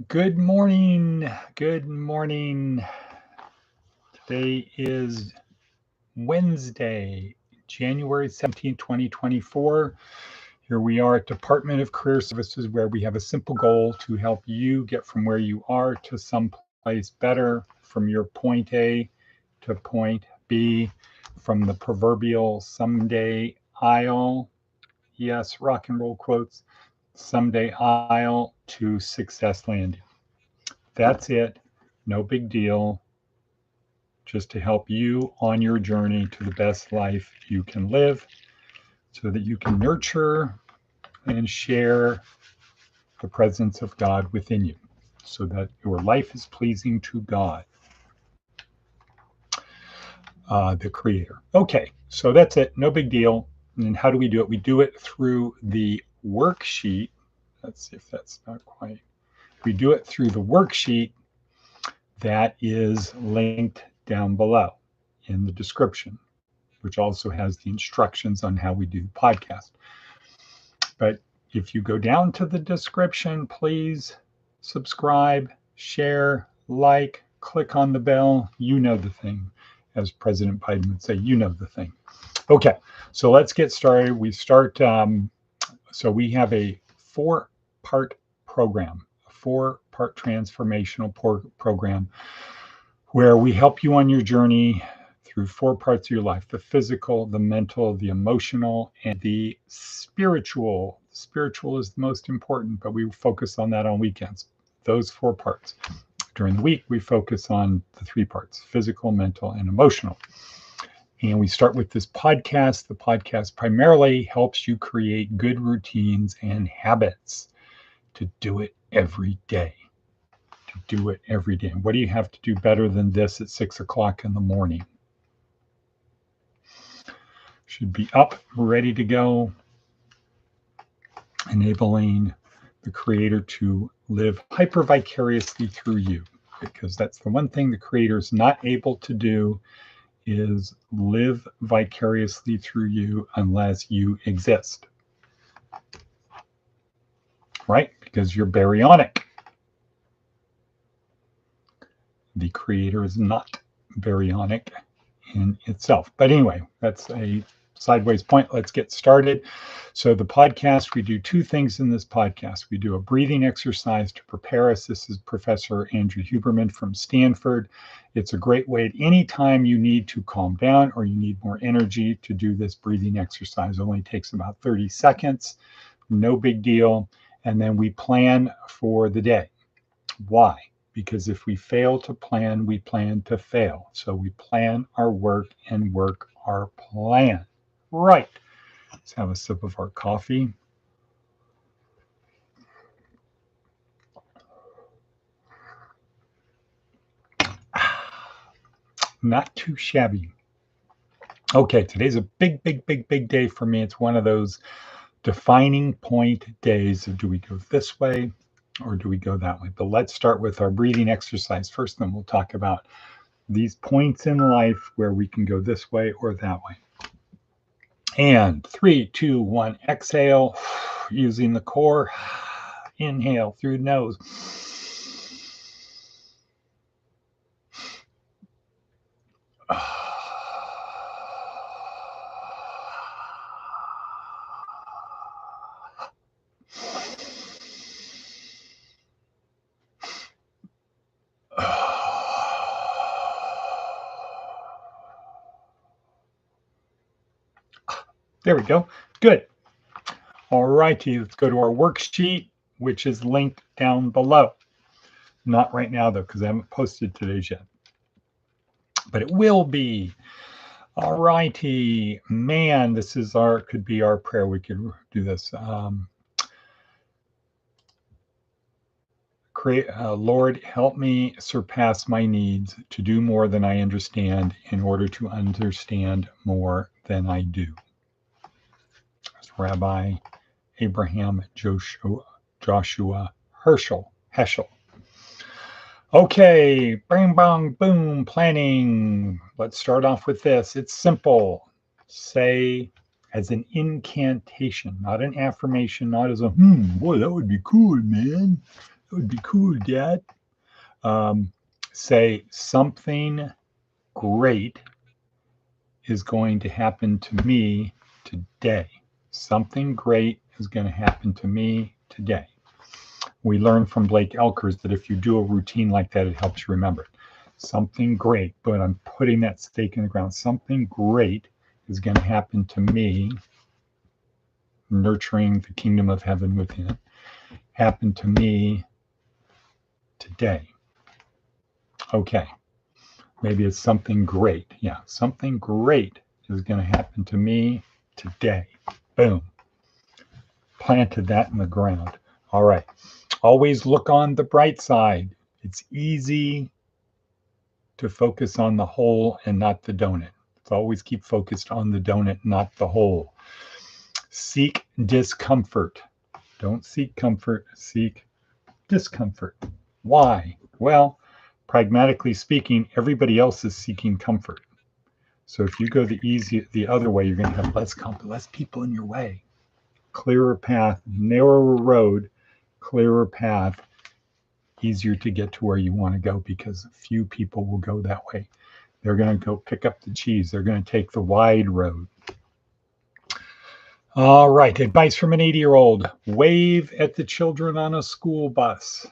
Good morning. Good morning. Today is Wednesday, January 17th, 2024. Here we are at Department of Career Services, where we have a simple goal to help you get from where you are to someplace better, from your point A to point B, from the proverbial someday I'll, yes, rock and roll quotes, someday I'll to success landing. That's it. No big deal. Just to help you on your journey to the best life you can live so that you can nurture and share the presence of God within you so that your life is pleasing to God, the Creator. Okay, so that's it. No big deal. And how do we do it? We do it through the worksheet. Let's see if that's not quite. We do it through the worksheet that is linked down below in the description, which also has the instructions on how we do the podcast. But if you go down to the description, please subscribe, share, like, click on the bell. You know the thing. As President Biden would say, you know the thing. Okay, so let's get started. So we have a 4-part program, a 4-part transformational program where we help you on your journey through 4 parts of your life: the physical, the mental, the emotional, and the spiritual. Spiritual is the most important, but we focus on that on weekends. Those 4 parts. During the week, we focus on the 3 parts: physical, mental, and emotional. And we start with this podcast. The podcast primarily helps you create good routines and habits to do it every day. To do it every day. What do you have to do better than this at 6 o'clock in the morning? Should be up, ready to go, enabling the Creator to live hyper vicariously through you, because that's the one thing the Creator is not able to do, is live vicariously through you unless you exist, right? Because you're baryonic. The Creator is not baryonic in itself. But anyway, that's a sideways point. Let's get started. So the podcast, we do 2 things in this podcast. We do a breathing exercise to prepare us. This is Professor Andrew Huberman from Stanford. It's a great way at any time you need to calm down or you need more energy to do this breathing exercise. It only takes about 30 seconds. No big deal. And then we plan for the day. Why? Because if we fail to plan, we plan to fail. So we plan our work and work our plan. Right. Let's have a sip of our coffee. Not too shabby. Okay, today's a big, big, big, big day for me. It's one of those defining point days of, do we go this way or do we go that way? But let's start with our breathing exercise first, then we'll talk about these points in life where we can go this way or that way. And 3, 2, 1, exhale using the core. Inhale through the nose. There we go. Good. All righty, let's go to our worksheet, which is linked down below. Not right now, though, because I haven't posted today's yet. But it will be. All righty. Man, this is could be our prayer. We could do this. Lord, help me surpass my needs to do more than I understand in order to understand more than I do. That's Rabbi Abraham Joshua Heschel. Okay, bang, bang, boom, planning. Let's start off with this. It's simple. Say as an incantation, not an affirmation, not as a, boy, that would be cool, man. would be cool, Dad. Say something great is going to happen to me today. Something great is going to happen to me today. We learned from Blake Elkers that if you do a routine like that, it helps you remember it. Something great, but I'm putting that stake in the ground. Something great is going to happen to me, nurturing the kingdom of heaven within, happen to me today. Okay, maybe it's something great. Yeah, something great is going to happen to me today. Boom. Planted that in the ground. All right. Always look on the bright side. It's easy to focus on the hole and not the donut. Let's always keep focused on the donut, not the hole. Seek discomfort. Don't seek comfort, seek discomfort. Why? Well, pragmatically speaking, everybody else is seeking comfort. So if you go the other way, you're going to have less people in your way. Clearer path, narrower road, clearer path, easier to get to where you want to go because few people will go that way. They're going to go pick up the cheese. They're going to take the wide road. All right, advice from an 80-year-old. Wave at the children on a school bus.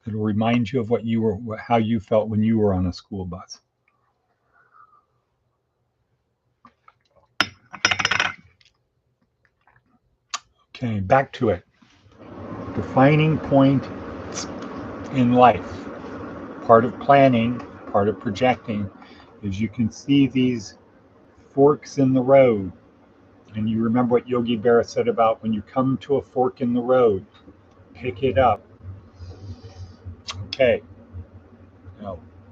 It'll remind you of how you felt when you were on a school bus. Okay, back to it. Defining point in life. Part of planning, part of projecting, is you can see these forks in the road. And you remember what Yogi Berra said about when you come to a fork in the road, pick it up. Okay,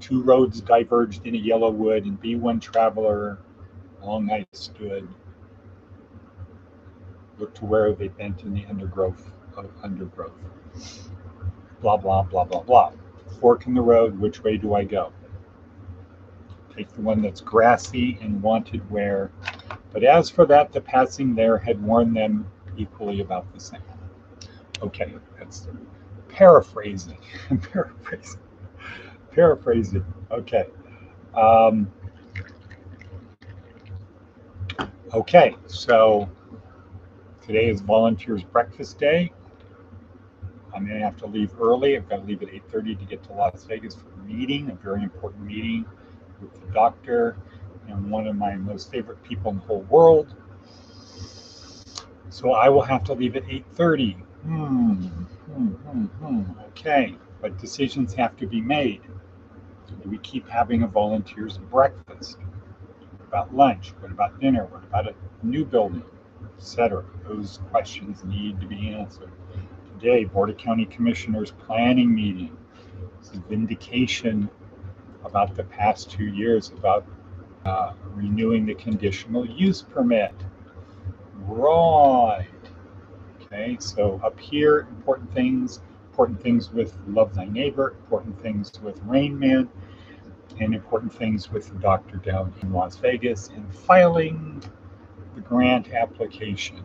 two roads diverged in a yellow wood, and be one traveler, long I stood, looked to where they bent in the undergrowth. Blah, blah, blah, blah, blah. Fork in the road, which way do I go? Take the one that's grassy and wanted wear. But as for that, the passing there had warned them equally about the same. Okay, that's paraphrasing. Paraphrasing. Okay. Okay, so today is Volunteers Breakfast Day. I'm going to have to leave early. I've got to leave at 8:30 to get to Las Vegas for a meeting, a very important meeting with the doctor and one of my most favorite people in the whole world. So I will have to leave at 8:30. Okay, but decisions have to be made. Do we keep having a volunteers breakfast? What about lunch? What about dinner? What about a new building, etc.? Those questions need to be answered. Today, Board of County Commissioners planning meeting. This is vindication about the past 2 years about renewing the conditional use permit. Right. Okay, so up here, important things with Love Thy Neighbor, important things with Rain Man, and important things with the doctor down in Las Vegas, and filing the grant application.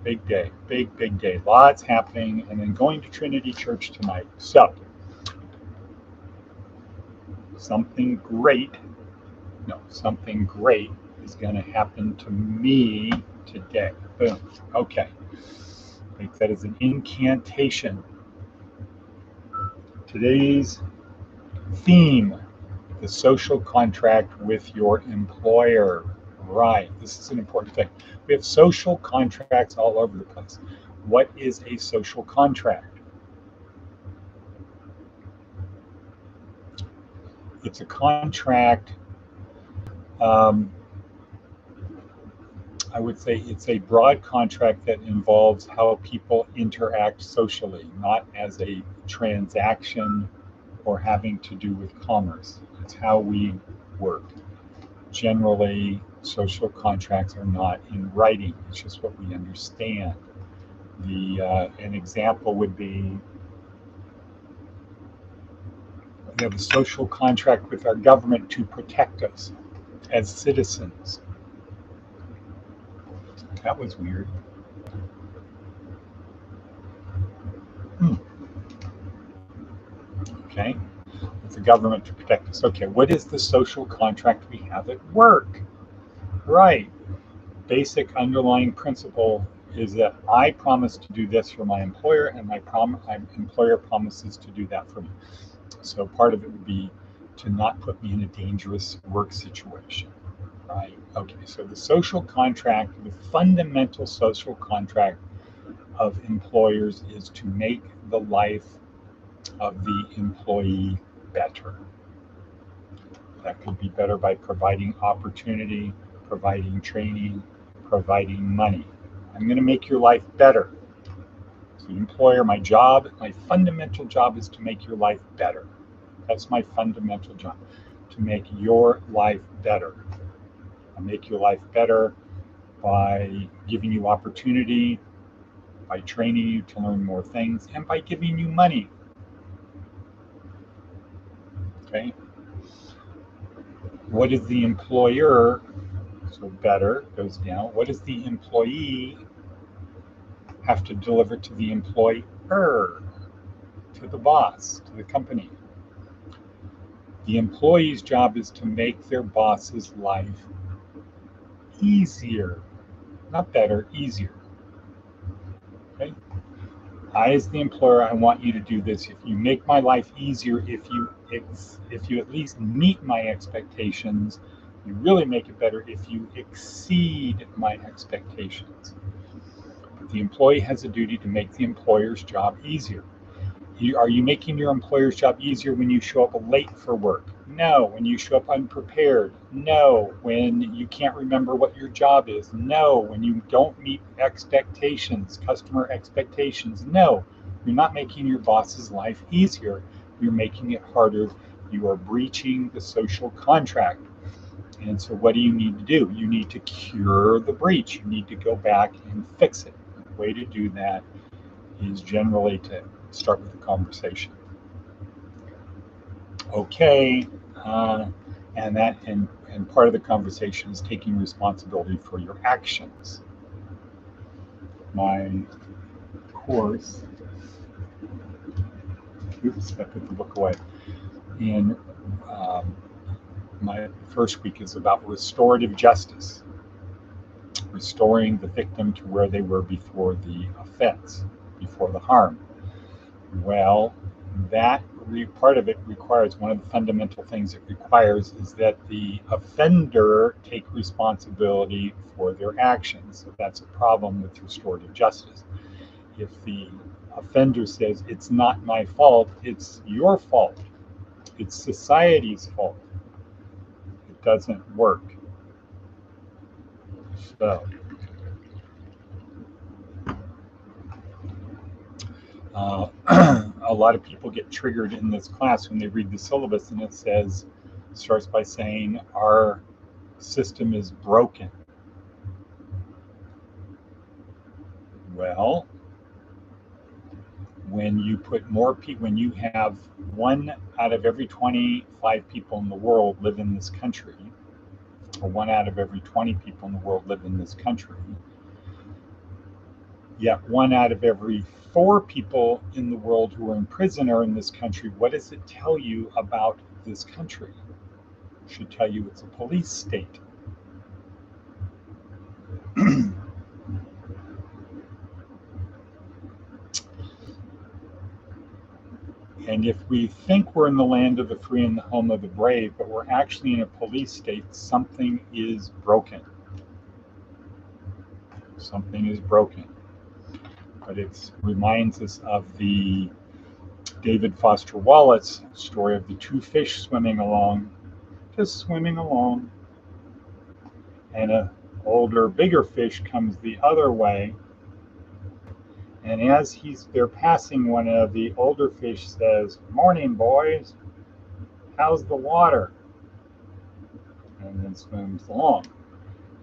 Big day, big day. Lots happening, and then going to Trinity Church tonight. So, something great is going to happen to me today. Boom. Okay. Make that as an incantation. Today's theme, the social contract with your employer. Right. This is an important thing. We have social contracts all over the place. What is a social contract? It's a contract. I would say it's a broad contract that involves how people interact socially, not as a transaction or having to do with commerce. It's how we work. Generally, social contracts are not in writing. It's just what we understand. An example would be we have a social contract with our government to protect us as citizens. That was weird. Okay, with the government to protect us. Okay, what is the social contract we have at work? Right. Basic underlying principle is that I promise to do this for my employer, and my employer promises to do that for me. So part of it would be to not put me in a dangerous work situation. Right. Okay. So the social contract, the fundamental social contract of employers is to make the life of the employee better. That could be better by providing opportunity, providing training, providing money. I'm going to make your life better. So, the employer, my job, my fundamental job is to make your life better. That's my fundamental job, to make your life better. I make your life better by giving you opportunity, by training you to learn more things, and by giving you money. Okay? What is the employer? So better goes down. What does the employee have to deliver to the employer, to the boss, to the company? The employee's job is to make their boss's life easier, not better, easier. Okay? I, as the employer, I want you to do this. If you make my life easier, if you at least meet my expectations, you really make it better if you exceed my expectations. But the employee has a duty to make the employer's job easier. Are you making your employer's job easier when you show up late for work? No. When you show up unprepared? No. When you can't remember what your job is? No. When you don't meet expectations, customer expectations? No. You're not making your boss's life easier. You're making it harder. You are breaching the social contract. And so what do you need to do? You need to cure the breach. You need to go back and fix it. The way to do that is generally to start with a conversation. Okay, and part of the conversation is taking responsibility for your actions. My course, oops, I put the book away. In my first week is about restorative justice, restoring the victim to where they were before the offense, before the harm. Well, that part of it requires, one of the fundamental things it requires is that the offender take responsibility for their actions. So that's a problem with restorative justice. If the offender says, it's not my fault, it's your fault, it's society's fault, it doesn't work. So, a lot of people get triggered in this class when they read the syllabus, and it starts by saying our system is broken. Well, when you put more people, when you have 1 out of every 25 people in the world live in this country, or 1 out of every 20 people in the world live in this country, yet 1 out of every 4 people in the world who are in prison are in this country, what does it tell you about this country? It should tell you it's a police state. And if we think we're in the land of the free and the home of the brave, but we're actually in a police state, something is broken. Something is broken. But it reminds us of the David Foster Wallace story of the 2 fish swimming along, just swimming along. And an older, bigger fish comes the other way. And as they're passing one of the older fish says, "Morning, boys. How's the water?" And then swims along.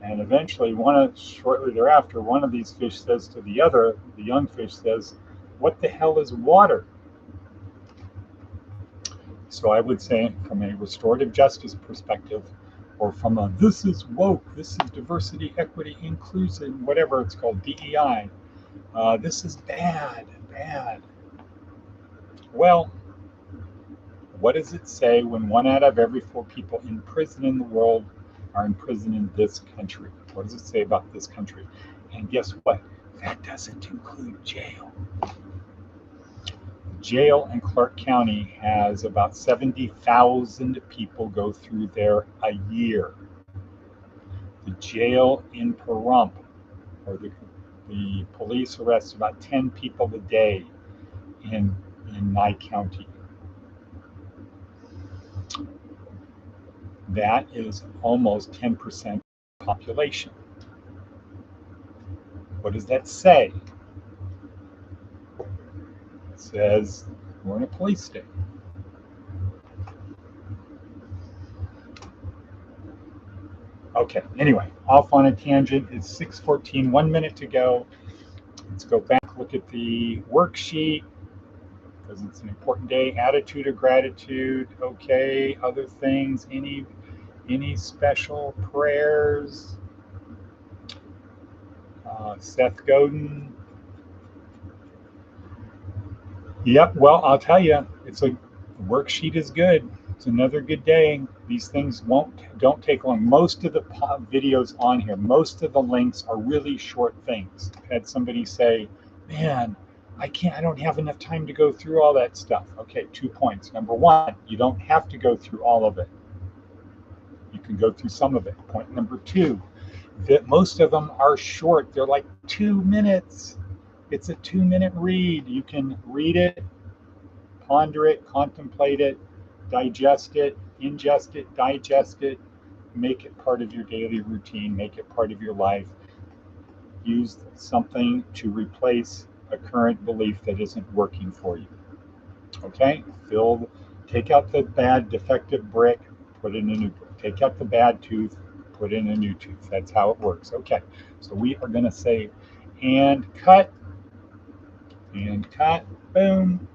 And eventually, shortly thereafter, one of these fish says to the other, the young fish says, "What the hell is water?" So I would say, from a restorative justice perspective, or from a this is woke, this is diversity, equity, inclusion, whatever it's called, DEI, this is bad. Well, What does it say when 1 out of every 4 people in prison in the world are in prison in this country? What does it say about this country? And guess what? That doesn't include jail. Jail in Clark County has about 70,000 people go through there a year. The jail in Pahrump, or the police arrest about 10 people a day in Nye County. That is almost 10% of the population. What does that say? It says we're in a police state. Okay, anyway, off on a tangent. It's 6:14, 1 minute to go. Let's go back, look at the worksheet, because it's an important day. Attitude of gratitude. Okay, other things. Any special prayers? Seth Godin. Yep, well, I'll tell you, the worksheet is good. It's another good day. These things don't take long. Most of the videos on here, most of the links are really short things. I've had somebody say, man, I don't have enough time to go through all that stuff. Okay, 2 points. Number one, you don't have to go through all of it. You can go through some of it. Point number two, that most of them are short. They're like 2 minutes. It's a 2-minute read. You can read it, ponder it, contemplate it, digest it, ingest it, digest it, make it part of your daily routine, make it part of your life. Use something to replace a current belief that isn't working for you. Okay? Take out the bad, defective brick, put in a new brick. Take out the bad tooth, put in a new tooth. That's how it works. Okay, so we are going to say, and cut, boom.